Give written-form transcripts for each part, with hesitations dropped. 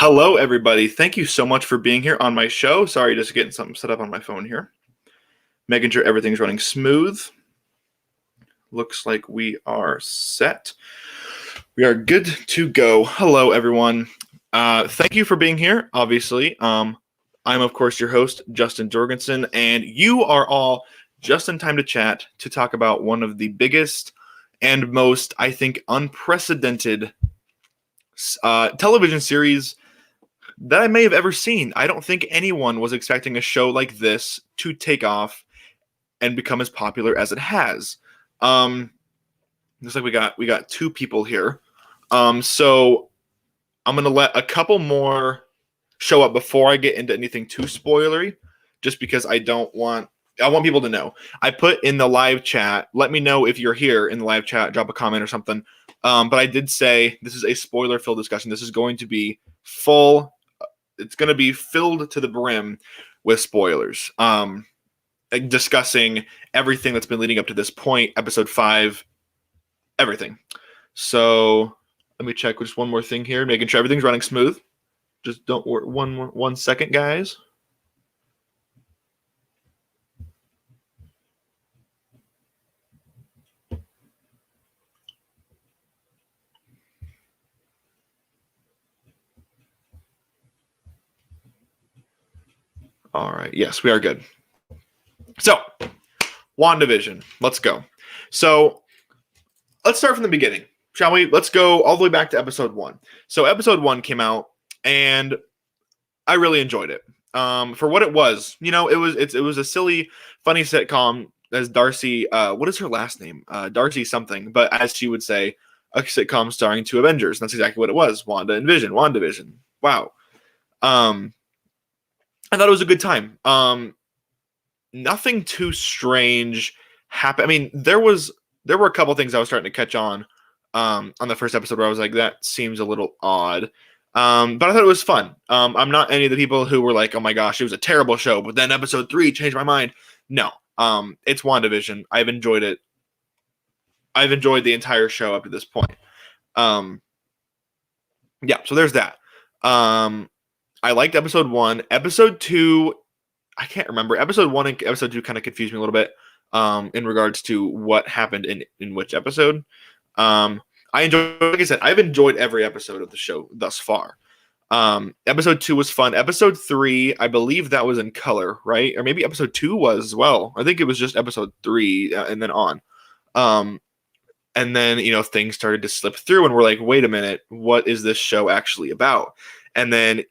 Hello, everybody. Thank you so much for being here on my show. Sorry, just getting something set up on my phone here. Making sure everything's running smooth. Looks like we are set. We are good to go. Hello, everyone. Thank you for being here, obviously. I'm, of course, your host, Justin Jorgensen, and you are all just in time to chat to talk about one of the biggest and most, I think, unprecedented television series that I may have ever seen. I don't think anyone was expecting a show like this to take off and become as popular as it has. Looks like we got two people here. So I'm gonna let a couple more show up before I get into anything too spoilery, just because I want people to know. I put in the live chat. Let me know if you're here in the live chat. Drop a comment or something. But I did say this is a spoiler-filled discussion. This is going to be full. It's going to be filled to the brim with spoilers. Discussing everything that's been leading up to this point, episode 5, everything. So let me check just one more thing here, making sure everything's running smooth. Just don't worry. One second, guys. All right. Yes, we are good. So, WandaVision. Let's go. So, let's start from the beginning, shall we? Let's go all the way back to episode 1. So, episode 1 came out, and I really enjoyed it. For what it was, it was a silly, funny sitcom. As Darcy, what is her last name? Darcy something, but as she would say, a sitcom starring two Avengers. And that's exactly what it was. Wanda and Vision. WandaVision. Wow. I thought it was a good time. Nothing too strange happened. I mean, there were a couple things I was starting to catch on the first episode where I was like, that seems a little odd. But I thought it was fun. I'm not any of the people who were like, oh my gosh, it was a terrible show, but then episode 3 changed my mind. No. It's WandaVision. I've enjoyed it. I've enjoyed the entire show up to this point. Yeah, so there's that. I liked episode 1. Episode 2, I can't remember. Episode 1 and episode 2 kind of confused me a little bit in regards to what happened in which episode. I enjoyed, like I said, I've enjoyed every episode of the show thus far. Episode 2 was fun. Episode 3, I believe that was in color, right? Or maybe episode 2 was as well. I think it was just episode 3 and then on. And then, things started to slip through and we're like, wait a minute, what is this show actually about? And then,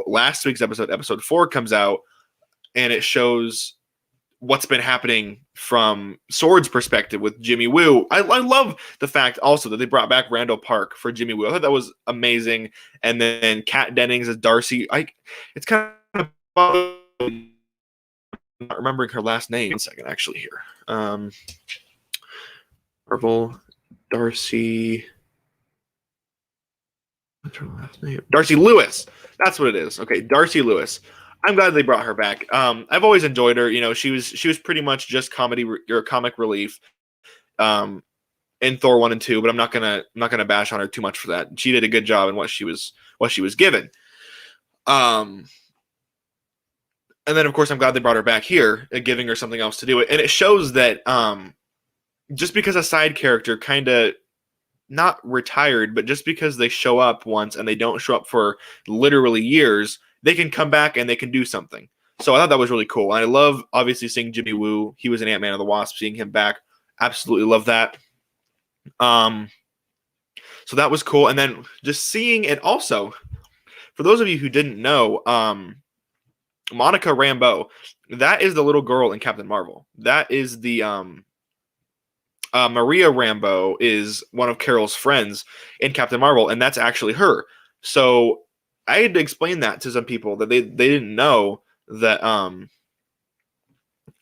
last week's episode 4 comes out and it shows what's been happening from Sword's perspective with Jimmy Woo. I love the fact also that they brought back Randall Park for Jimmy Woo. I thought that was amazing. And then Kat Dennings as Darcy. It's kind of not remembering her last name. 1 second, actually, here. Marvel, Darcy. What's her last name? Darcy Lewis. That's what it is. Okay, Darcy Lewis. I'm glad they brought her back. I've always enjoyed her. She was pretty much just comic relief in Thor 1 and 2, but I'm not gonna bash on her too much for that. She did a good job in what she was given. And then of course I'm glad they brought her back here, giving her something else to do it. And it shows that just because a side character kind of not retired, but just because they show up once and they don't show up for literally years, they can come back and they can do something. So I thought that was really cool. And I love, obviously, seeing Jimmy Woo. He was in Ant-Man and the Wasp. Seeing him back, absolutely love that. So that was cool. And then just seeing it also, for those of you who didn't know, Monica Rambeau, that is the little girl in Captain Marvel. That is the Maria Rambeau is one of Carol's friends in Captain Marvel, and that's actually her. So I had to explain that to some people that they didn't know that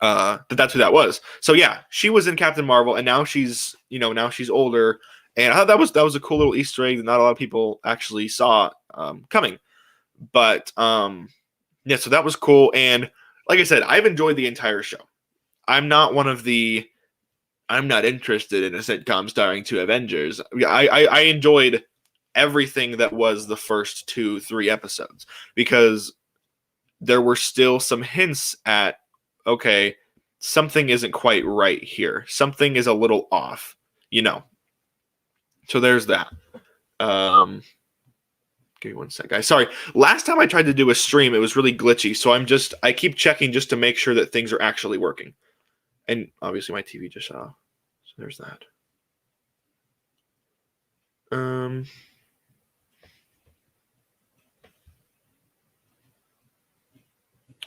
that's who that was. So yeah, she was in Captain Marvel, and now she's older, and I thought that was a cool little Easter egg that not a lot of people actually saw coming. But yeah, so that was cool, and like I said, I've enjoyed the entire show. I'm not interested in a sitcom starring two Avengers. I enjoyed everything that was the first 2-3 episodes, because there were still some hints at, okay, something isn't quite right here. Something is a little off, you know. So there's that. Give me one sec, guys. Sorry. Last time I tried to do a stream, it was really glitchy. So I keep checking just to make sure that things are actually working. And obviously my TV just shut off. So there's that.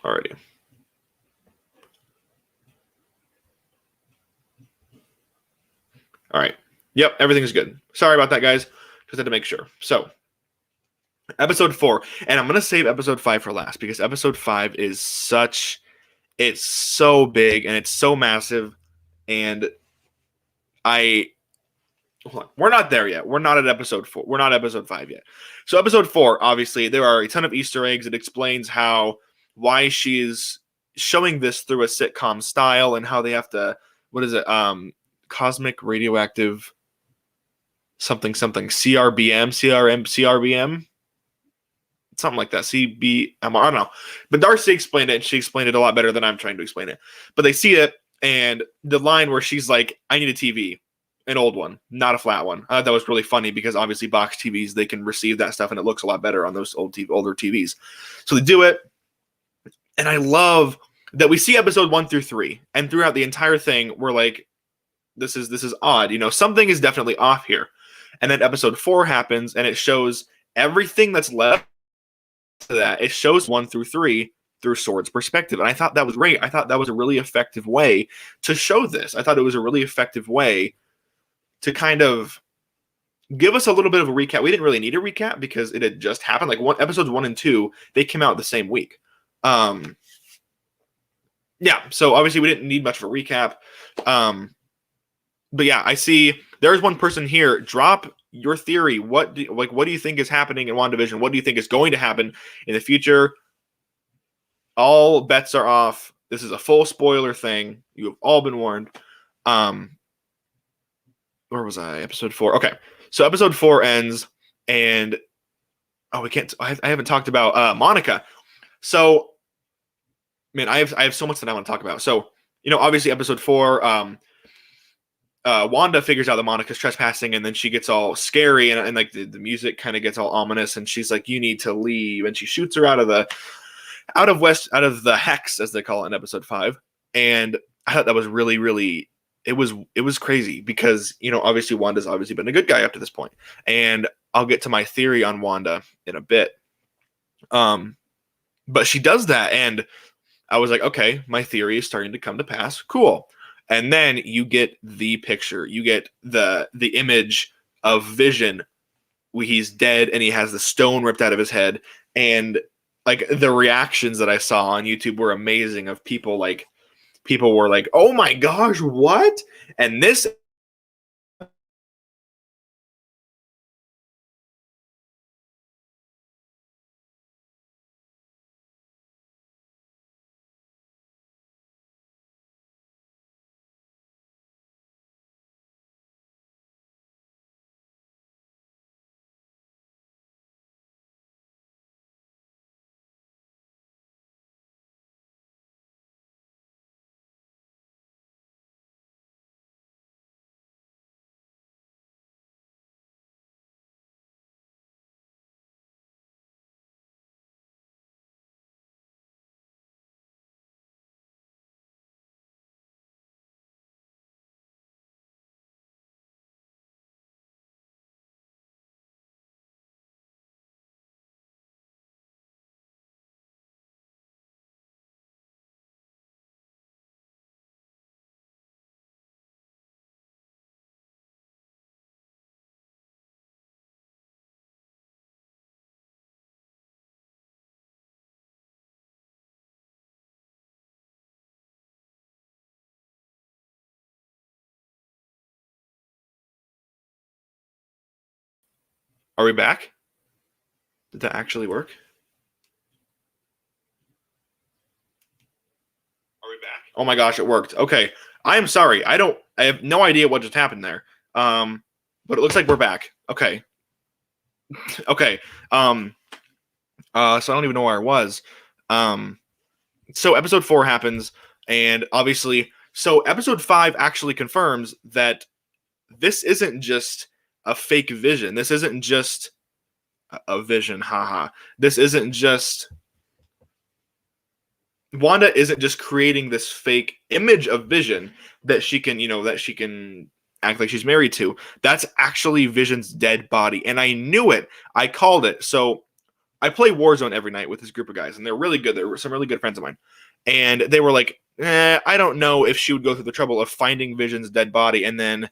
Alrighty. All right. Yep, everything's good. Sorry about that, guys. Just had to make sure. So, episode 4, and I'm gonna save episode 5 for last because episode 5 is it's so big and it's so massive, and we're not there yet. We're not at episode 4. We're not episode 5 yet. So episode 4, obviously, there are a ton of Easter eggs. It explains why she's showing this through a sitcom style and how they have to, what is it? Cosmic radioactive something CRBM, something like that. CBM, I don't know. But Darcy explained it, and she explained it a lot better than I'm trying to explain it. But they see it, and the line where she's like, I need a TV, an old one, not a flat one. That was really funny because obviously box TVs, they can receive that stuff and it looks a lot better on those older TVs. So they do it. And I love that we see episode 1 through 3, and throughout the entire thing, we're like, this is odd. You know, something is definitely off here. And then episode 4 happens, and it shows everything that's left to that. It shows 1 through 3 through Sword's perspective. And I thought that was great. I thought that was a really effective way to show this. I thought it was a really effective way to kind of give us a little bit of a recap. We didn't really need a recap because it had just happened. Like episodes 1 and 2, they came out the same week. Yeah, so obviously we didn't need much of a recap. But yeah, I see there's one person here. Drop your theory. What do you think is happening in WandaVision? What do you think is going to happen in the future? All bets are off. This is a full spoiler thing. You have all been warned. Where was I? Episode 4. Okay, so episode 4 ends, and we can't. I haven't talked about Monica. So, man, I have so much that I want to talk about. So, you know, obviously, episode 4. Wanda figures out that Monica's trespassing, and then she gets all scary, and like the music kind of gets all ominous, and she's like, "You need to leave," and she shoots her out of the hex, as they call it in episode 5. And I thought that was really, really, it was crazy because, you know, obviously Wanda's obviously been a good guy up to this point, and I'll get to my theory on Wanda in a bit. But she does that, and I was like, okay, my theory is starting to come to pass. Cool. And then you get the picture. You get the image of Vision. He's dead, and he has the stone ripped out of his head. And like the reactions that I saw on YouTube were amazing. Of people were like, "Oh my gosh, what?" And this. Are we back? Did that actually work? Are we back? Oh my gosh, it worked. Okay. I am sorry. I have no idea what just happened there. But it looks like we're back. Okay. Okay. So I don't even know where I was. So episode 4 happens, and obviously, so episode 5 actually confirms that this isn't just a fake vision. This isn't just a vision, haha. This isn't just Wanda isn't just creating this fake image of Vision that she can, that she can act like she's married to. That's actually Vision's dead body, and I knew it. I called it. So I play Warzone every night with this group of guys, and they're really good. They're some really good friends of mine, and they were like, I don't know if she would go through the trouble of finding Vision's dead body and then,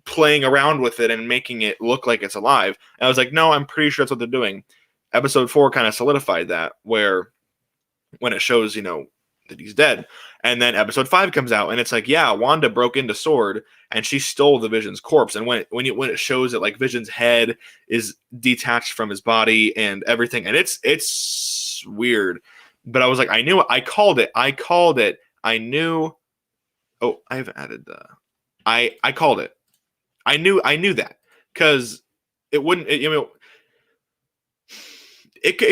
playing around with it and making it look like it's alive. And I was like, no, I'm pretty sure that's what they're doing. Episode 4 kind of solidified that, where when it shows, that he's dead. And then episode 5 comes out, and it's like, yeah, Wanda broke into Sword and she stole the Vision's corpse. And when it shows that like Vision's head is detached from his body and everything, and it's weird. But I was like, I knew it. I called it. I knew. Oh, I haven't added the. I called it. I knew that, because it wouldn't. It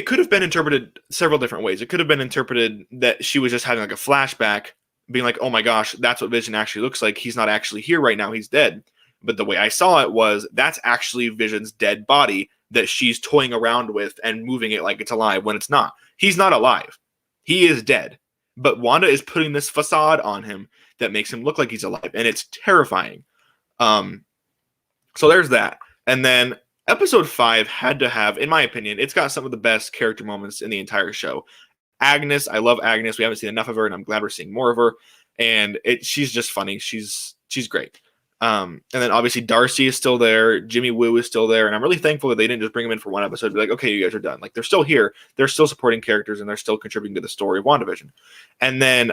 could have been interpreted several different ways. It could have been interpreted that she was just having like a flashback, being like, oh my gosh, that's what Vision actually looks like. He's not actually here right now. He's dead. But the way I saw it was that's actually Vision's dead body that she's toying around with and moving it like it's alive when it's not. He's not alive. He is dead. But Wanda is putting this facade on him that makes him look like he's alive. And it's terrifying. So there's that. And then episode 5 had to have, in my opinion, it's got some of the best character moments in the entire show. Agnes, I love Agnes. We haven't seen enough of her, and I'm glad we're seeing more of her. And she's just funny. She's great. And then obviously Darcy is still there. Jimmy Woo is still there. And I'm really thankful that they didn't just bring him in for one episode and be like, okay, you guys are done. Like, they're still here. They're still supporting characters, and they're still contributing to the story of WandaVision. And then,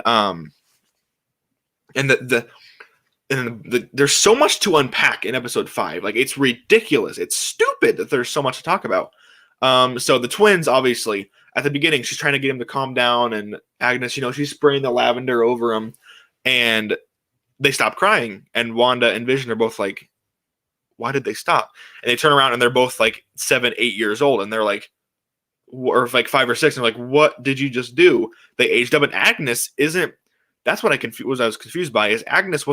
there's so much to unpack in episode 5. Like, it's ridiculous. It's stupid that there's so much to talk about. So the twins, obviously, at the beginning, she's trying to get him to calm down, and Agnes, she's spraying the lavender over him, and they stop crying, and Wanda and Vision are both like, why did they stop? And they turn around, and they're both like 7, 8 years old, and they're like, or like 5 or 6, and they're like, what did you just do? They aged up, and Agnes isn't. That's what I was confused by, is Agnes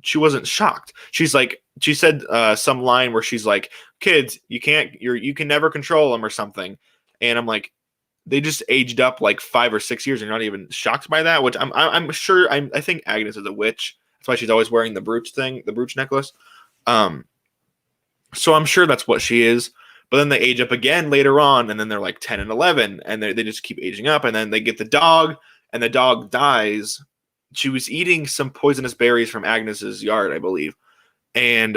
she wasn't shocked. She's like, she said some line where she's like, kids, you can never control them or something. And I'm like, they just aged up like 5 or 6 years and you're not even shocked by that, which I'm sure, I think Agnes is a witch. That's why she's always wearing the brooch necklace. So I'm sure that's what she is. But then they age up again later on, and then they're like 10 and 11, and they just keep aging up, and then they get the dog, and the dog dies. She was eating some poisonous berries from Agnes's yard, I believe. And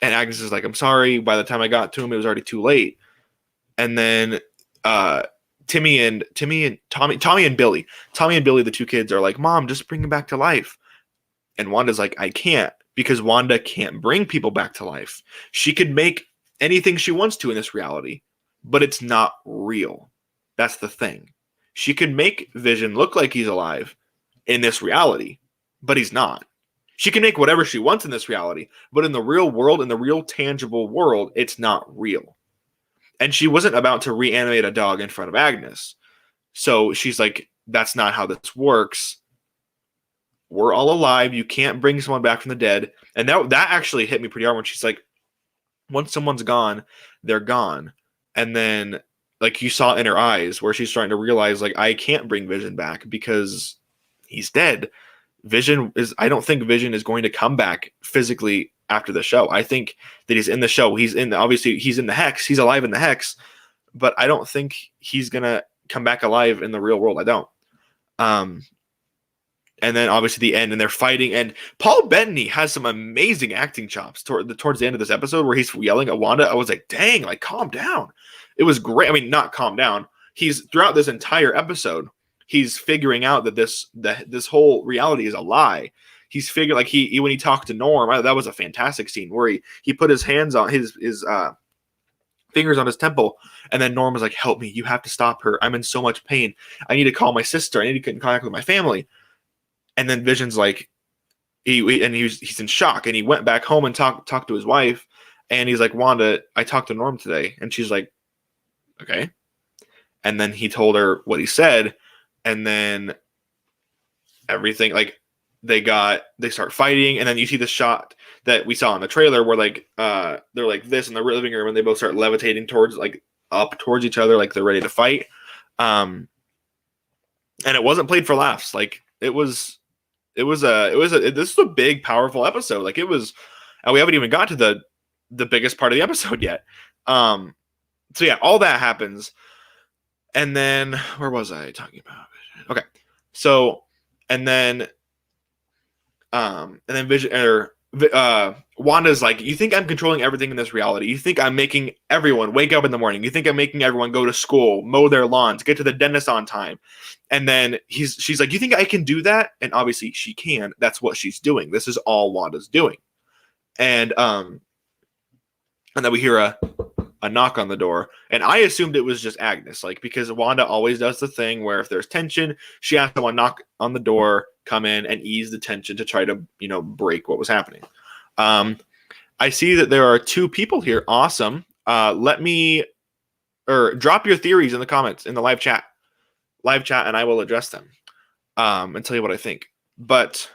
Agnes is like, I'm sorry. By the time I got to him, it was already too late. And then Tommy and Billy, the two kids, are like, Mom, just bring him back to life. And Wanda's like, I can't, because Wanda can't bring people back to life. She could make anything she wants to in this reality, but it's not real. That's the thing. She could make Vision look like he's alive in this reality, but he's not. She can make whatever she wants in this reality, but in the real world, in the real tangible world, it's not real. And she wasn't about to reanimate a dog in front of Agnes. So she's like, that's not how this works. We're all alive. You can't bring someone back from the dead. And that actually hit me pretty hard when she's like, once someone's gone, they're gone. And then, like, you saw in her eyes where she's starting to realize, like, I can't bring Vision back because he's dead. I don't think Vision is going to come back physically after the show. I think that he's in the show. Obviously he's in the Hex. He's alive in the Hex, but I don't think he's going to come back alive in the real world. I don't. And then obviously the end, and they're fighting, and Paul Bettany has some amazing acting chops towards the end of this episode where he's yelling at Wanda. I was like, dang, like, calm down. It was great. I mean, not calm down. He's throughout this entire episode, he's figuring out that this whole reality is a lie. He's figured, like, when he talked to Norm, that was a fantastic scene where he put his hands on his fingers on his temple, and then Norm was like, help me, you have to stop her. I'm in so much pain. I need to call my sister. I need to get in contact with my family. And then Vision's like, he's in shock, and he went back home and talked to his wife, And he's like, Wanda, I talked to Norm today. And she's like, okay. And then he told her what he said. And then everything, like, they start fighting. And then you see the shot that we saw in the trailer where, like, they're like this in the living room and they both start levitating towards, like, up towards each other, like they're ready to fight. And it wasn't played for laughs. Like, this is a big, powerful episode. Like, it was, and we haven't even got to the biggest part of the episode yet. So yeah, all that happens. And then where was I talking about? Okay. So, and then Wanda's like, you think I'm controlling everything in this reality? You think I'm making everyone wake up in the morning? You think I'm making everyone go to school, mow their lawns, get to the dentist on time? And then she's like, you think I can do that? And obviously she can. That's what she's doing. This is all Wanda's doing. And then we hear a knock on the door, and I assumed it was just Agnes, like, because Wanda always does the thing where if there's tension, she has someone knock on the door, come in, and ease the tension to try to, break what was happening. I see that there are 2 people here. Awesome. Drop your theories in the comments in the live chat, and I will address them and tell you what I think. But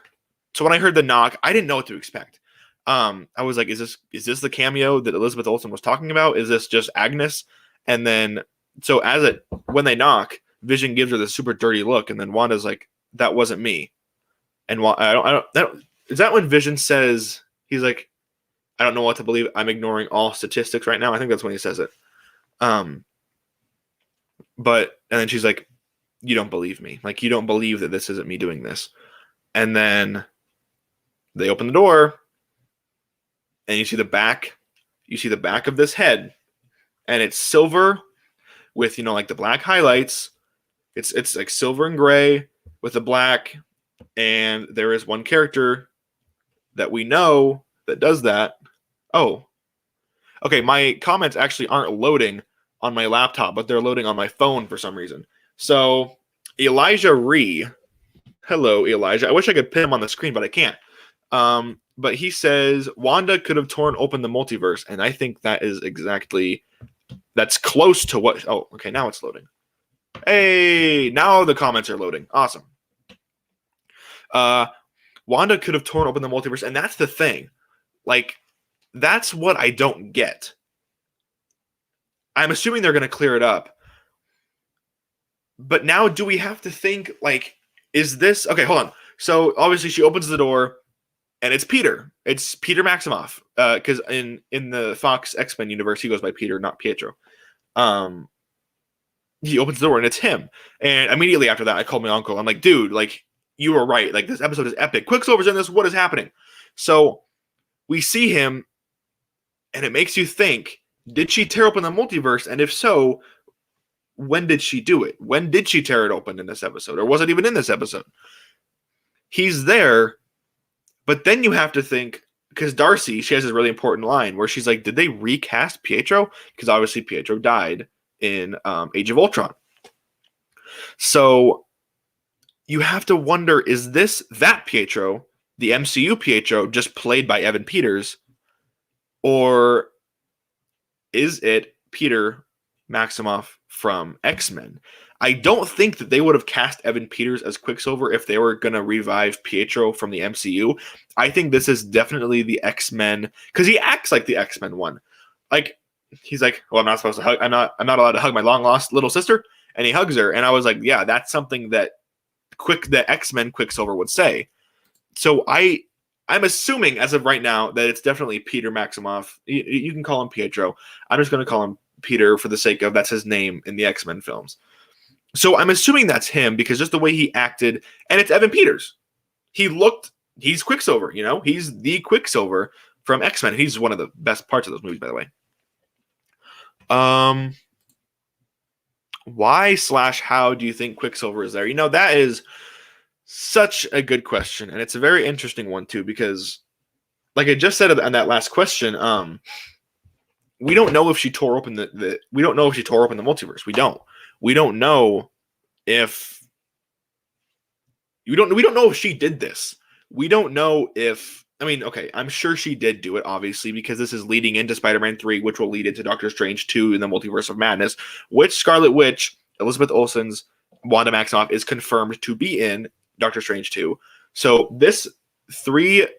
so when I heard the knock, I didn't know what to expect. I was like, is this the cameo that Elizabeth Olsen was talking about? Is this just Agnes? And then, so when they knock, Vision gives her the super dirty look, and then Wanda's like, that wasn't me. And is that when Vision says, he's like, I don't know what to believe. I'm ignoring all statistics right now. I think that's when he says it. And then she's like, you don't believe me. Like, you don't believe that this isn't me doing this. And then they open the door, and you see the back of this head, and it's silver with, like the black highlights. It's like silver and gray with the black. And there is one character that we know that does that. Oh, okay. My comments actually aren't loading on my laptop, but they're loading on my phone for some reason. So Elijah Ree, hello, Elijah. I wish I could pin him on the screen, but I can't. But he says Wanda could have torn open the multiverse, and I think that's close to what. Oh, okay, now it's loading. Hey, now the comments are loading. Awesome. Wanda could have torn open the multiverse, and that's the thing. Like, that's what I don't get. I'm assuming they're going to clear it up. But now, do we have to think, like, is this... Okay, hold on. So, obviously, she opens the door, and it's Peter. It's Peter Maximoff. Because in the Fox X-Men universe, he goes by Peter, not Pietro. He opens the door, and it's him. And immediately after that, I called my uncle. I'm like, dude, like, you were right. Like, this episode is epic. Quicksilver's in this. What is happening? So, we see him, and it makes you think, did she tear open the multiverse? And if so, when did she do it? When did she tear it open in this episode? Or was it even in this episode? He's there, but then you have to think, because Darcy, she has this really important line where she's like, did they recast Pietro? Because obviously Pietro died in Age of Ultron. So you have to wonder, is this that Pietro, the MCU Pietro, just played by Evan Peters? Or is it Peter Maximoff from X-Men? I don't think that they would have cast Evan Peters as Quicksilver if they were going to revive Pietro from the MCU. I think this is definitely the X-Men, because he acts like the X-Men one. Like, he's like, well, I'm not supposed to hug. I'm not allowed to hug my long lost little sister. And he hugs her. And I was like, yeah, that's something that the X-Men Quicksilver would say. So I'm assuming as of right now that it's definitely Peter Maximoff. You can call him Pietro. I'm just going to call him Peter for the sake of that's his name in the X-Men films. So I'm assuming that's him because just the way he acted, and it's Evan Peters. He's Quicksilver, he's the Quicksilver from X-Men. He's one of the best parts of those movies, by the way. Why/how do you think Quicksilver is there? That is such a good question, and it's a very interesting one too, because like I just said on that last question, we don't know if she tore open we don't know if she tore open the multiverse. We don't know if we don't know if she did this. We don't know if I mean, okay, I'm sure she did do it, obviously, because this is leading into Spider-Man 3, which will lead into Doctor Strange 2 in the Multiverse of Madness, which Scarlet Witch, Elizabeth Olsen's Wanda Maximoff, is confirmed to be in Doctor Strange 2. So this three-part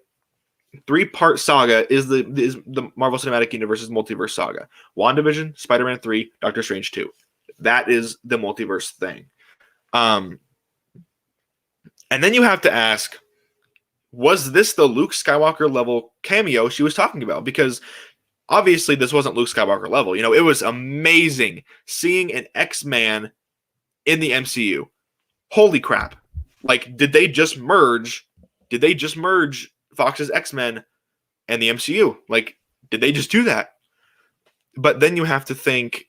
saga is the Marvel Cinematic Universe's multiverse saga. WandaVision, Spider-Man 3, Doctor Strange 2. That is the multiverse thing. And then you have to ask, was this the Luke Skywalker level cameo she was talking about? Because obviously this wasn't Luke Skywalker level. You know, it was amazing seeing an X-Man in the MCU. Holy crap. Like, did they just merge Fox's X-Men and the MCU? Like, did they just do that? But then you have to think,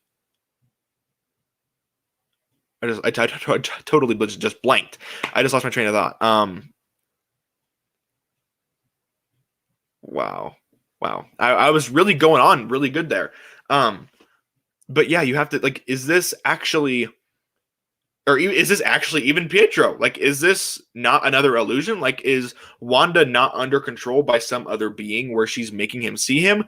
I totally just blanked. I just lost my train of thought. Wow. I was really going on really good there. But yeah, you have to, like, is this actually even Pietro? Like, is this not another illusion? Like, is Wanda not under control by some other being where she's making him see him?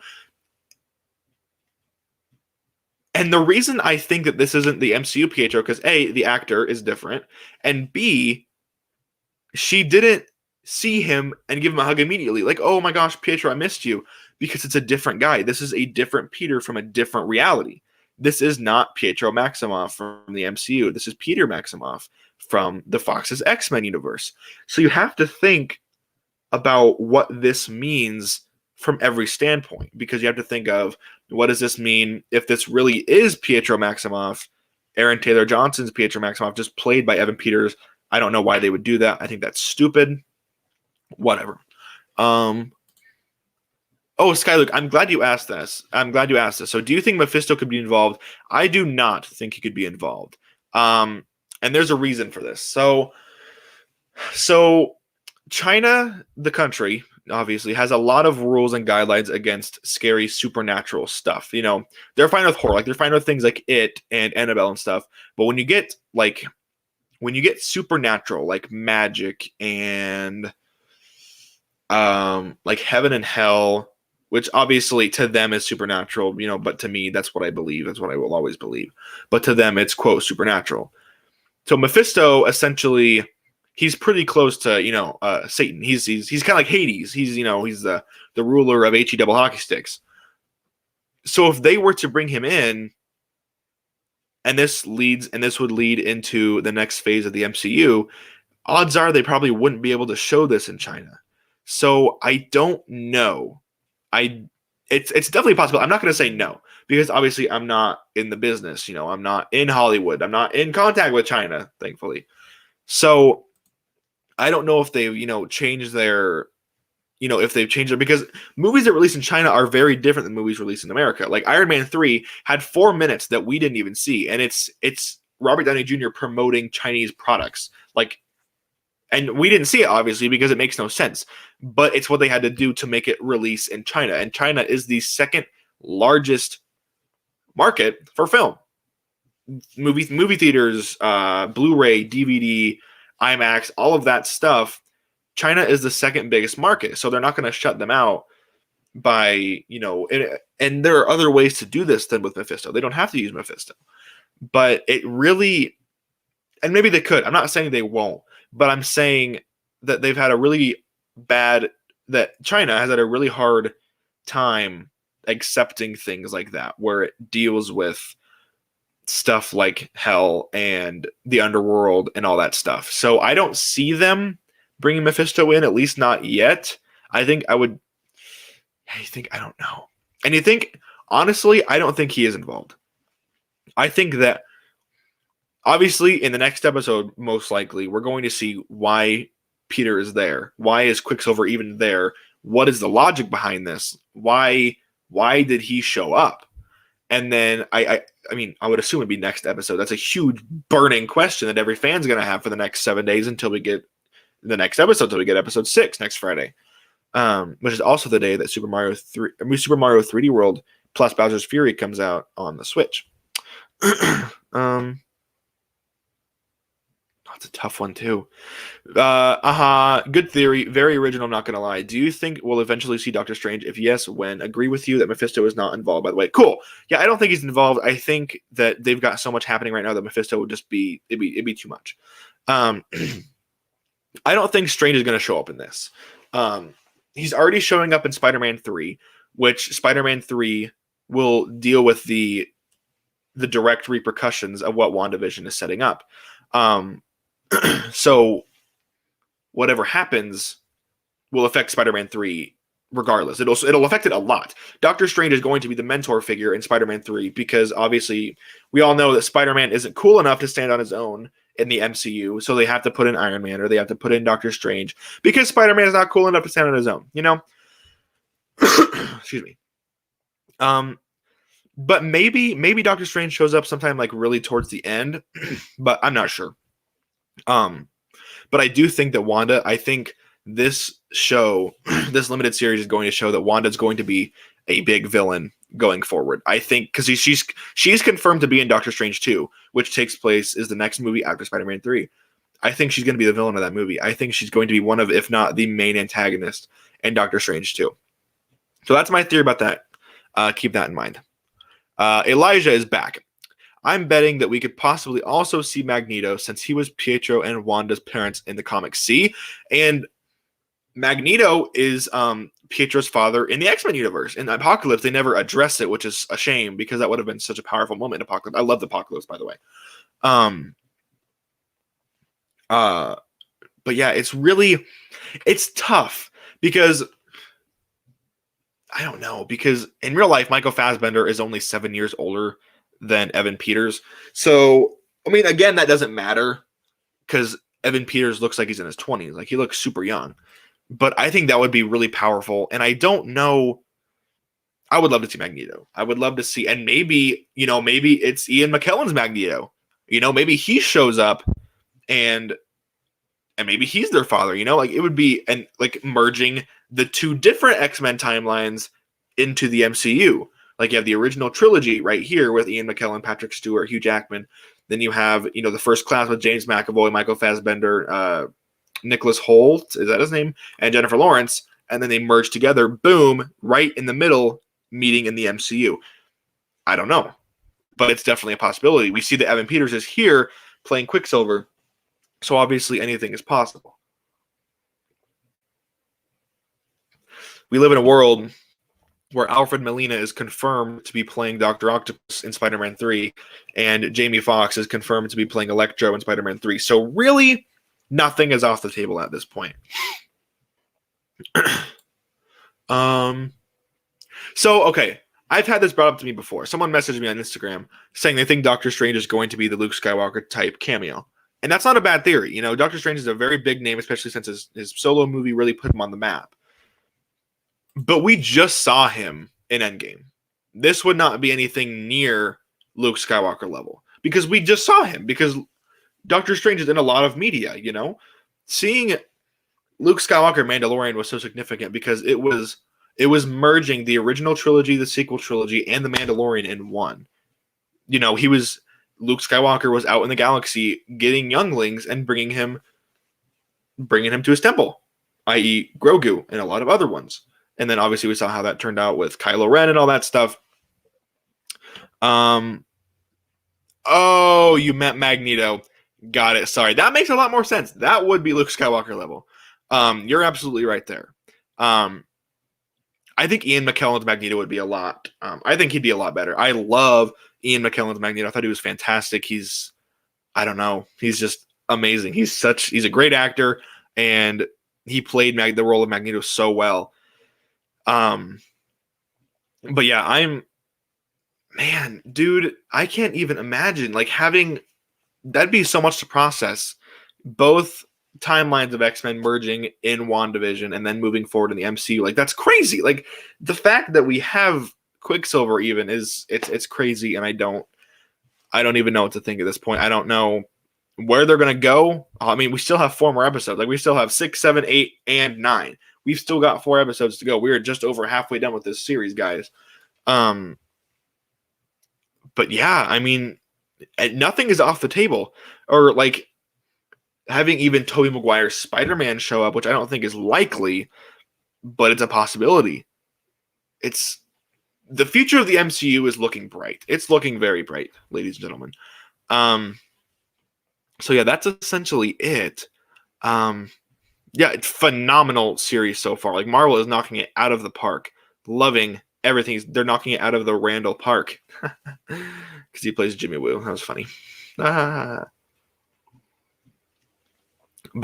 And the reason I think that this isn't the MCU Pietro, because A, the actor is different, and B, she didn't see him and give him a hug immediately. Like, oh my gosh, Pietro, I missed you. Because it's a different guy. This is a different Peter from a different reality. This is not Pietro Maximoff from the MCU. This is Peter Maximoff from the Fox's X-Men universe. So you have to think about what this means from every standpoint, because you have to think of, what does this mean if this really is Pietro Maximoff, Aaron Taylor Johnson's Pietro Maximoff, just played by Evan Peters? I don't know why they would do that. I think that's stupid. Whatever. Oh, Skyluke, I'm glad you asked this. So do you think Mephisto could be involved? I do not think he could be involved. And there's a reason for this. So China, the country, obviously, has a lot of rules and guidelines against scary supernatural stuff. You know, they're fine with horror. Like, they're fine with things like It and Annabelle and stuff. But when you get supernatural, like magic and like heaven and hell, which obviously to them is supernatural, you know, but to me, that's what I believe. That's what I will always believe. But to them, it's, quote, supernatural. So Mephisto, essentially, he's pretty close to, you know, Satan. He's kind of like Hades. He's the ruler of HE double hockey sticks. So if they were to bring him in, and this would lead into the next phase of the MCU, odds are they probably wouldn't be able to show this in China. So I don't know. It's definitely possible. I'm not going to say no, because obviously I'm not in the business. You know, I'm not in Hollywood. I'm not in contact with China, thankfully. So I don't know if they've, changed their, because movies that release in China are very different than movies released in America. Like Iron Man 3 had 4 minutes that we didn't even see. And it's Robert Downey Jr. promoting Chinese products. And we didn't see it, obviously, because it makes no sense. But it's what they had to do to make it release in China. And China is the second largest market for film. Movie theaters, Blu-ray, DVD, IMAX, all of that stuff. China is the second biggest market. So they're not going to shut them out by, and there are other ways to do this than with Mephisto. They don't have to use Mephisto. But it really, and maybe they could. I'm not saying they won't. But I'm saying that China has had a really hard time accepting things like that, where it deals with stuff like hell and the underworld and all that stuff. So I don't see them bringing Mephisto in, at least not yet. I don't know. And you think, honestly, I don't think he is involved. I think that obviously, in the next episode, most likely, we're going to see why Peter is there. Why is Quicksilver even there? What is the logic behind this? Why did he show up? And then, I would assume it'd be next episode. That's a huge burning question that every fan's going to have for the next 7 days until we get the next episode, until we get episode 6 next Friday. Which is also the day that Super Mario 3D World plus Bowser's Fury comes out on the Switch. Hold That's a tough one too. Good theory. Very original, not gonna lie. Do you think we'll eventually see Doctor Strange? If yes, when? Agree with you that Mephisto is not involved, by the way. Cool. Yeah, I don't think he's involved. I think that they've got so much happening right now that Mephisto would just it'd be too much. I don't think Strange is gonna show up in this. He's already showing up in Spider-Man 3, which Spider-Man 3 will deal with the direct repercussions of what WandaVision is setting up. So whatever happens will affect Spider-Man 3 regardless. It'll affect it a lot. Doctor Strange is going to be the mentor figure in Spider-Man 3 because obviously we all know that Spider-Man isn't cool enough to stand on his own in the MCU, so they have to put in Iron Man or they have to put in Doctor Strange because Spider-Man is not cool enough to stand on his own, you know? Excuse me. But maybe Doctor Strange shows up sometime like really towards the end, but I'm not sure. But I do think that I think this show, this limited series is going to show that Wanda's going to be a big villain going forward. I think because she's confirmed to be in Doctor Strange 2, which takes place is the next movie after Spider-Man 3. I think she's going to be the villain of that movie. I think she's going to be one of, if not the main antagonist in Doctor Strange 2. So that's my theory about that. Keep that in mind. Elijah is back. I'm betting that we could possibly also see Magneto since he was Pietro and Wanda's parents in the comics. See? And Magneto is Pietro's father in the X-Men universe. In Apocalypse, they never address it, which is a shame because that would have been such a powerful moment in Apocalypse. I love the Apocalypse, by the way. But yeah, it's tough because I don't know, because in real life, Michael Fassbender is only 7 years older than Evan Peters. So, I mean, again, that doesn't matter because Evan Peters looks like he's in his 20s. Like, he looks super young. But I think that would be really powerful. And I don't know. I would love to see Magneto. I would love to see, and maybe it's Ian McKellen's Magneto. Maybe he shows up and maybe he's their father, like it would be merging the two different X-Men timelines into the MCU. Like you have the original trilogy right here with Ian McKellen, Patrick Stewart, Hugh Jackman. Then you have, the first class with James McAvoy, Michael Fassbender, Nicholas Hoult, is that his name? And Jennifer Lawrence. And then they merge together, boom, right in the middle, meeting in the MCU. I don't know, but it's definitely a possibility. We see that Evan Peters is here playing Quicksilver. So obviously anything is possible. We live in a world where Alfred Molina is confirmed to be playing Dr. Octopus in Spider-Man 3, and Jamie Foxx is confirmed to be playing Electro in Spider-Man 3. So really, nothing is off the table at this point. Okay, I've had this brought up to me before. Someone messaged me on Instagram saying they think Doctor Strange is going to be the Luke Skywalker type cameo. And that's not a bad theory. Doctor Strange is a very big name, especially since his solo movie really put him on the map. But we just saw him in Endgame. This would not be anything near Luke Skywalker level. Because we just saw him. Because Doctor Strange is in a lot of media, Seeing Luke Skywalker Mandalorian was so significant because it was merging the original trilogy, the sequel trilogy, and the Mandalorian in one. Luke Skywalker was out in the galaxy getting younglings and bringing him to his temple, i.e. Grogu and a lot of other ones. And then obviously we saw how that turned out with Kylo Ren and all that stuff. Oh, you meant Magneto. Got it. Sorry. That makes a lot more sense. That would be Luke Skywalker level. You're absolutely right there. I think Ian McKellen's Magneto would be a lot. I think he'd be a lot better. I love Ian McKellen's Magneto. I thought he was fantastic. He's just amazing. He's a great actor, and he played the role of Magneto so well. But yeah, dude, I can't even imagine that'd be so much to process. Both timelines of X-Men merging in WandaVision and then moving forward in the MCU. That's crazy. The fact that we have Quicksilver even it's crazy, and I don't even know what to think at this point. I don't know where they're gonna go. I mean, we still have 4 more episodes. We still have 6, 7, 8, and 9. We've still got 4 episodes to go. We are just over halfway done with this series, guys. But yeah, I mean, nothing is off the table. Or having even Tobey Maguire's Spider-Man show up, which I don't think is likely, but it's a possibility. It's the future of the MCU is looking bright. It's looking very bright, ladies and gentlemen. So yeah, that's essentially it. Yeah, it's phenomenal series so far. Like Marvel is knocking it out of the park. Loving everything. They're knocking it out of the Randall Park because he plays Jimmy Woo. That was funny. But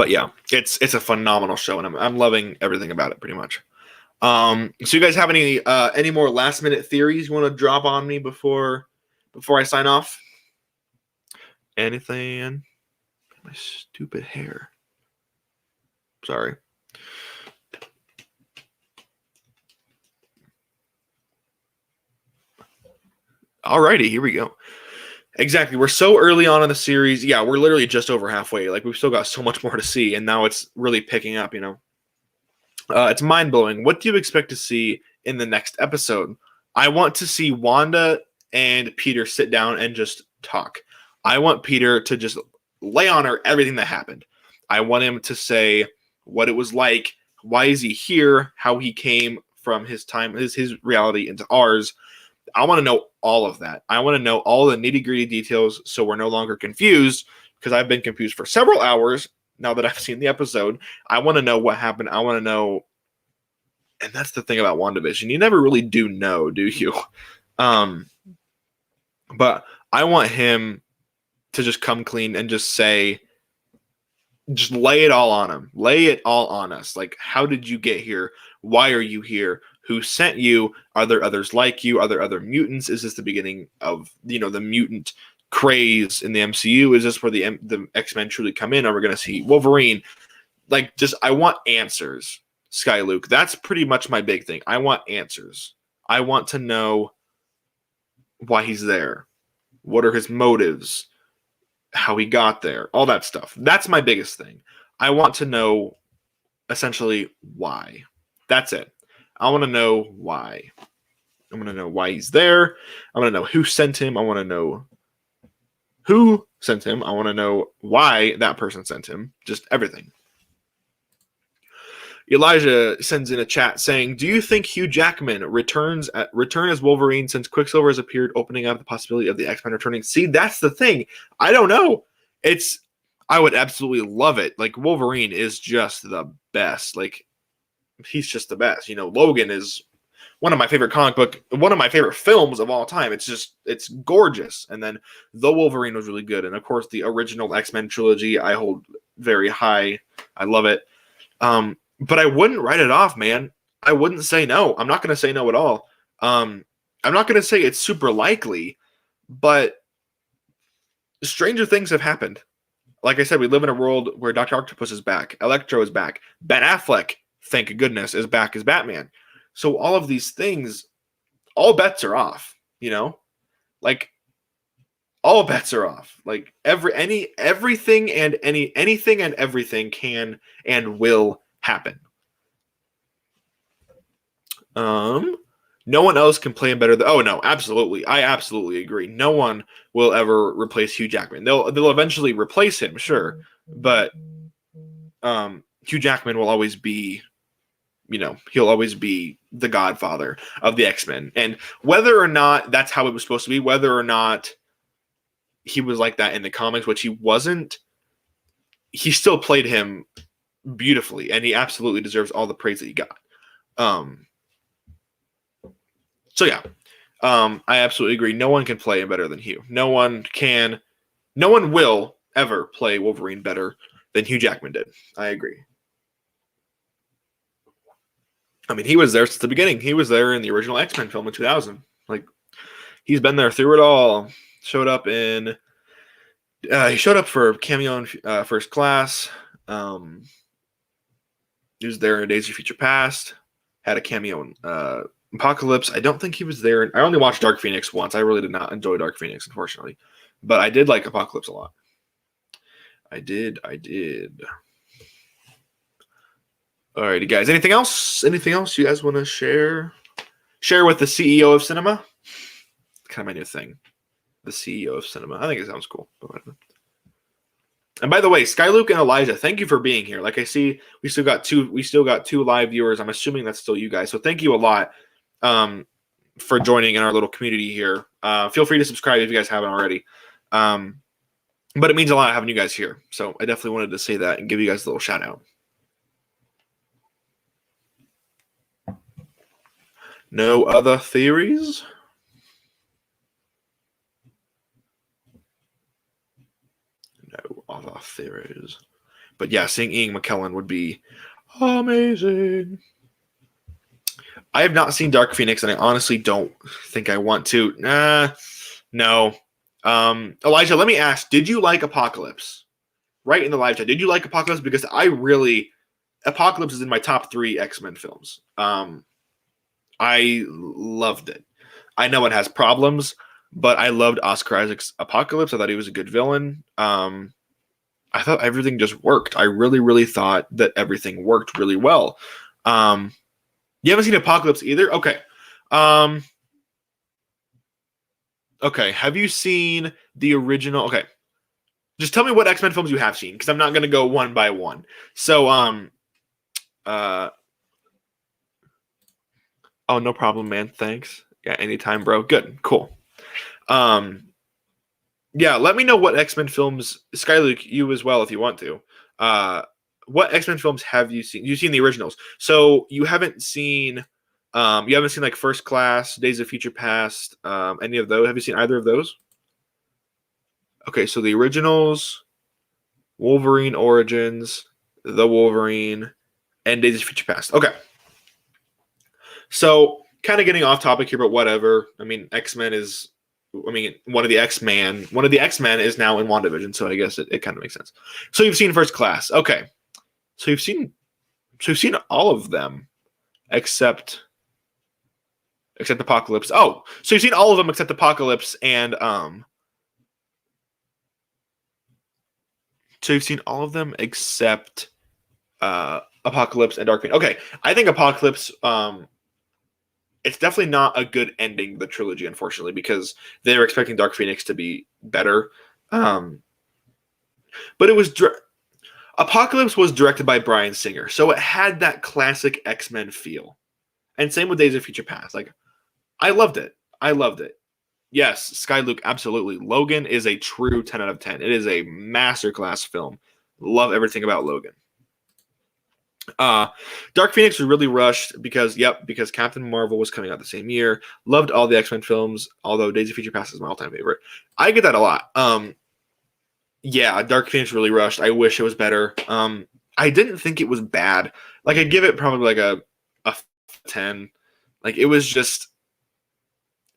yeah, it's a phenomenal show, and I'm loving everything about it pretty much. So you guys have any more last minute theories you want to drop on me before I sign off? Anything? My stupid hair. Sorry. Alrighty, here we go. Exactly. We're so early on in the series. Yeah, we're literally just over halfway. Like, we've still got so much more to see, and now it's really picking up, It's mind-blowing. What do you expect to see in the next episode? I want to see Wanda and Peter sit down and just talk. I want Peter to just lay on her everything that happened. I want him to say what it was like, why is he here, how he came from his time, his reality into ours. I want to know all of that. I want to know all the nitty-gritty details so we're no longer confused, because I've been confused for several hours now that I've seen the episode. I want to know what happened. I want to know, and that's the thing about WandaVision. You never really do know, do you? But I want him to just come clean and just say, just lay it all on him. Lay it all on us. Like, how did you get here? Why are you here? Who sent you? Are there others like you? Are there other mutants? Is this the beginning of, the mutant craze in the MCU? Is this where the X-Men truly come in? Are we going to see Wolverine? Like, just, I want answers, Sky Luke. That's pretty much my big thing. I want answers. I want to know why he's there. What are his motives? How he got there? All that stuff. That's my biggest thing. I want to know, essentially, why. That's it. I want to know why. I want to know why he's there. I want to know who sent him. I want to know who sent him. I want to know why that person sent him. Just everything. Elijah sends in a chat saying, do you think Hugh Jackman return as Wolverine since Quicksilver has appeared, opening up the possibility of the X-Men returning? See, that's the thing. I don't know. I would absolutely love it. Like, Wolverine is just the best. Like, he's just the best. Logan is one of my favorite one of my favorite films of all time. It's gorgeous. And then The Wolverine was really good. And of course, the original X-Men trilogy, I hold very high. I love it. But I wouldn't write it off, man. I wouldn't say no. I'm not going to say no at all. I'm not going to say it's super likely, but stranger things have happened. Like I said, we live in a world where Dr. Octopus is back. Electro is back. Ben Affleck, thank goodness, is back as Batman. So all of these things, all bets are off, Like, all bets are off. Like, everything and anything and everything can and will happen. No one else can play him better than. Oh no, absolutely. I absolutely agree. No one will ever replace Hugh Jackman. They'll eventually replace him, sure, but Hugh Jackman will always be, he'll always be the godfather of the X-Men. And whether or not that's how it was supposed to be, whether or not he was like that in the comics, which he wasn't, he still played him beautifully, and he absolutely deserves all the praise that he got. So yeah, I absolutely agree. No one can play him better than Hugh. No one will ever play Wolverine better than Hugh Jackman did. I agree. I mean, he was there since the beginning. He was there in the original X-Men film in 2000. Like, he's been there through it all. He showed up for cameo in First Class. He was there in Days of Future Past. Had a cameo in Apocalypse. I don't think he was there. I only watched Dark Phoenix once. I really did not enjoy Dark Phoenix, unfortunately. But I did like Apocalypse a lot. I did. Alrighty, guys. Anything else? Anything else you guys want to share? Share with the CEO of cinema? Kind of my new thing. The CEO of cinema. I think it sounds cool. And by the way, Skyluke and Elijah, thank you for being here. Like I see, we still got two live viewers. I'm assuming that's still you guys. So thank you a lot for joining in our little community here. Feel free to subscribe if you guys haven't already. But it means a lot having you guys here. So I definitely wanted to say that and give you guys a little shout out. No other theories? No other theories. But yeah, seeing Ian McKellen would be amazing. I have not seen Dark Phoenix, and I honestly don't think I want to. No. Elijah, let me ask, did you like Apocalypse? Right in the live chat. Did you like Apocalypse? Because Apocalypse is in my top 3 X-Men films. I loved it. I know it has problems, but I loved Oscar Isaac's Apocalypse. I thought he was a good villain. I thought everything just worked. I really, really thought that everything worked really well. You haven't seen Apocalypse either? Okay. Okay. Have you seen the original? Okay. Just tell me what X-Men films you have seen, because I'm not going to go one by one. So, oh, no problem, man. Thanks. Yeah, anytime, bro. Good. Cool. Yeah, let me know what X-Men films, Skyluke, you as well, if you want to. What X-Men films have you seen? You've seen the originals. So you haven't seen like First Class, Days of Future Past, any of those? Have you seen either of those? Okay, so the originals, Wolverine Origins, The Wolverine, and Days of Future Past. Okay. So kind of getting off topic here, but whatever. I mean, one of the X-Men is now in WandaVision, so I guess it kind of makes sense. So you've seen First Class. Okay. So you've seen all of them except Apocalypse. Oh, so you've seen all of them except Apocalypse and so you've seen all of them except Apocalypse and Dark Phoenix. Okay. I think Apocalypse it's definitely not a good ending to the trilogy, unfortunately, because they were expecting Dark Phoenix to be better. But it was Apocalypse was directed by Bryan Singer, so it had that classic X-Men feel. And same with Days of Future Past. Like, I loved it. Yes, Skyluke, absolutely. Logan is a true 10 out of 10. It is a masterclass film. Love everything about Logan. Dark Phoenix was really rushed because Captain Marvel was coming out the same year. Loved all the X-Men films, although Days of Future Past is my all-time favorite. I get that a lot. Yeah, Dark Phoenix really rushed. I wish it was better. I didn't think it was bad. Like, I'd give it probably like a 10. Like, it was just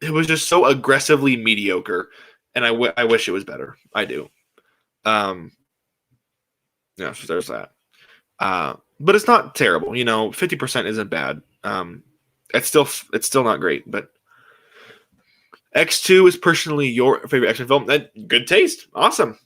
so aggressively mediocre, and I wish it was better. I do. Yeah, so there's that. But it's not terrible. 50% isn't bad. It's still not great, but X2 is personally your favorite X-Men film. Good taste. Awesome.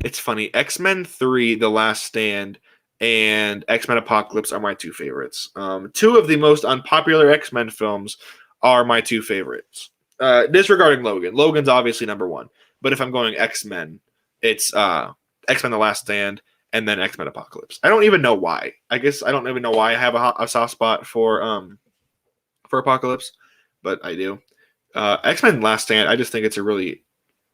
It's funny. X-Men 3, The Last Stand, and X-Men Apocalypse are my 2 favorites. 2 of the most unpopular X-Men films are my 2 favorites. Disregarding Logan. Logan's obviously number 1. But if I'm going X-Men, it's X-Men The Last Stand, and then X-Men Apocalypse. I don't even know why. I guess I don't even know why I have a soft spot for Apocalypse, but I do. X-Men Last Stand, I just think it's a really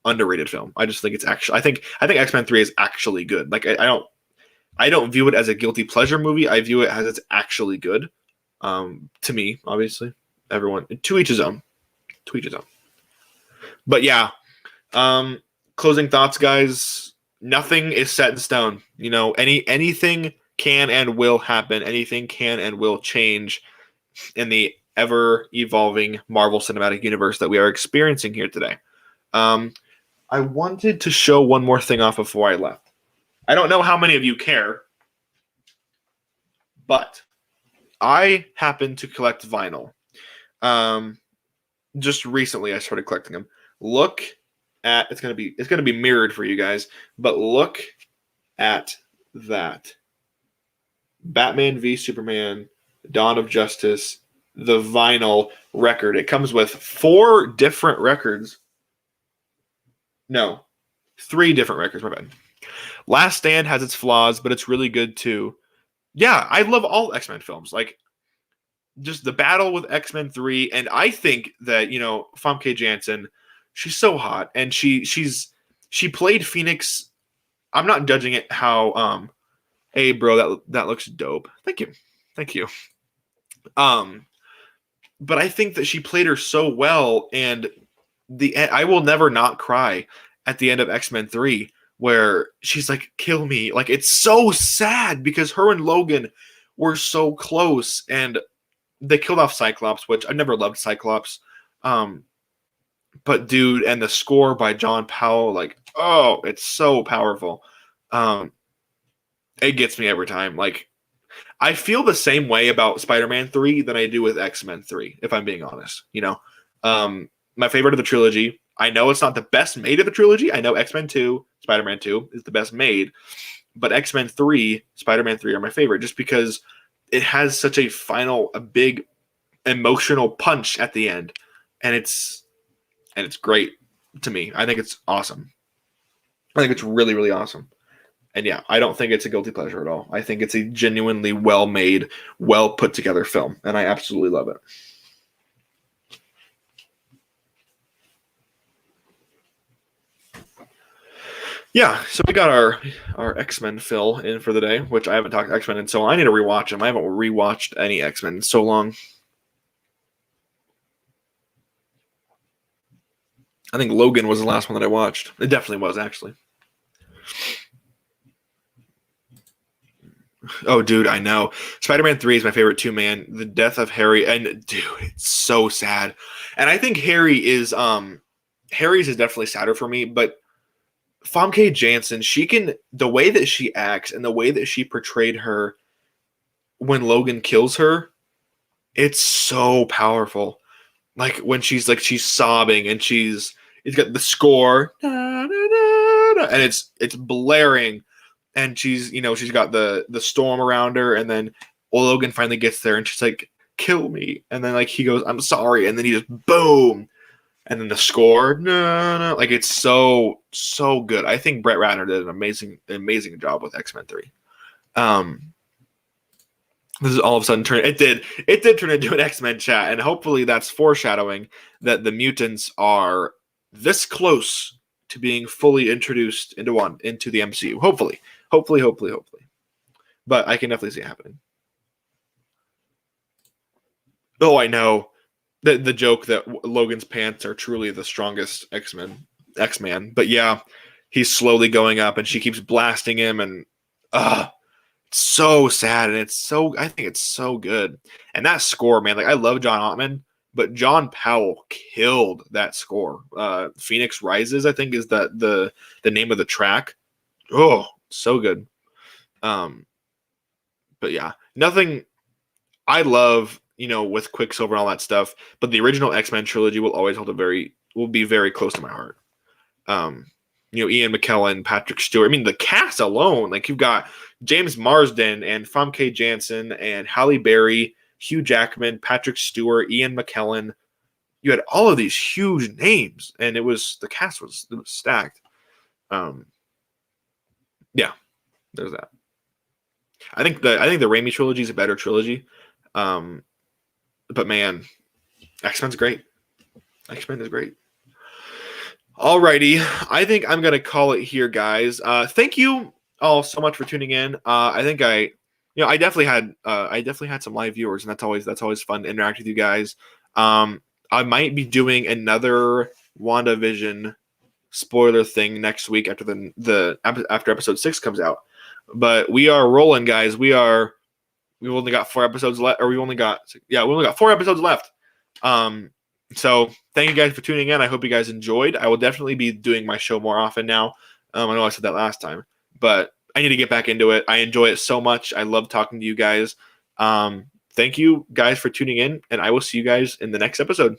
underrated film. I just think it's actually I think X-Men 3 is actually good. Like I don't view it as a guilty pleasure movie. I view it as it's actually good. To me, obviously. Everyone to each his own. To each his own. But yeah. Closing thoughts, guys. Nothing is set in stone. Anything can and will happen. Anything can and will change in the ever-evolving Marvel Cinematic Universe that we are experiencing here today. I wanted to show one more thing off before I left. I don't know how many of you care, but I happen to collect vinyl. Just recently I started collecting them. Look at it's gonna be mirrored for you guys, but look at that. Batman v Superman, Dawn of Justice, the vinyl record. It comes with 4 different records. No, 3 different records, my bad. Last Stand has its flaws, but it's really good too. Yeah, I love all X-Men films. Like, just the battle with X-Men 3, and I think that, Famke Janssen, she's so hot, and she played Phoenix. I'm not judging it how hey bro, that looks dope. Thank you. Thank you. But I think that she played her so well, and I will never not cry at the end of X-Men 3 where she's like, kill me. Like, it's so sad because her and Logan were so close, and they killed off Cyclops, which I never loved Cyclops. But dude, and the score by John Powell, like, oh, it's so powerful. It gets me every time. Like, I feel the same way about Spider-Man 3 than I do with X-Men 3, if I'm being honest. My favorite of the trilogy. I know it's not the best made of the trilogy. I know X-Men 2, Spider-Man 2 is the best made. But X-Men 3, Spider-Man 3 are my favorite just because it has such a big emotional punch at the end. And it's great to me. I think it's awesome. I think it's really, really awesome. And yeah, I don't think it's a guilty pleasure at all. I think it's a genuinely well-made, well-put-together film, and I absolutely love it. Yeah, so we got our X-Men fill in for the day, which I haven't talked X-Men in so long. I need to rewatch them. I haven't rewatched any X-Men in so long. I think Logan was the last one that I watched. It definitely was, actually. Oh, dude, I know. Spider-Man 3 is my favorite too, man. The death of Harry, and dude, it's so sad. And I think Harry's is definitely sadder for me, but Famke Janssen, the way that she acts and the way that she portrayed her when Logan kills her, it's so powerful. Like when she's sobbing and it's got the score, and it's blaring. And she's got the storm around her, and then Logan finally gets there, and she's like, "Kill me!" And then he goes, "I'm sorry," and then he just boom, and then the score, no, like it's so good. I think Brett Ratner did an amazing job with X-Men 3. This is all of a sudden it did turn into an X-Men chat, and hopefully that's foreshadowing that the mutants are this close to being fully introduced into the MCU. Hopefully. But I can definitely see it happening. Oh, I know. The joke that Logan's pants are truly the strongest X-Man. But yeah, he's slowly going up and she keeps blasting him, and it's so sad, and I think it's so good. And that score, man, I love John Ottman, but John Powell killed that score. Phoenix Rises, I think, is the name of the track. Oh, so good. But yeah, nothing. I love with Quicksilver and all that stuff, but the original X-Men trilogy will always will be very close to my heart. Ian McKellen, Patrick Stewart. I mean, the cast alone, you've got James Marsden and Famke Janssen and Halle Berry, Hugh Jackman, Patrick Stewart, Ian McKellen. You had all of these huge names, and the cast was stacked. Yeah, there's that. I think the Raimi trilogy is a better trilogy. But man, X-Men's great. X-Men is great. Alrighty, I think I'm gonna call it here, guys. Thank you all so much for tuning in. I think I definitely had some live viewers, and that's always fun to interact with you guys. I might be doing another WandaVision spoiler thing next week after episode 6 comes out. But we are rolling, guys. We've only got 4 episodes left, or we only got 4 episodes left. So thank you guys for tuning in. I hope you guys enjoyed. I will definitely be doing my show more often now. I know I said that last time, but I need to get back into it. I enjoy it so much. I love talking to you guys. Thank you guys for tuning in, and I will see you guys in the next episode.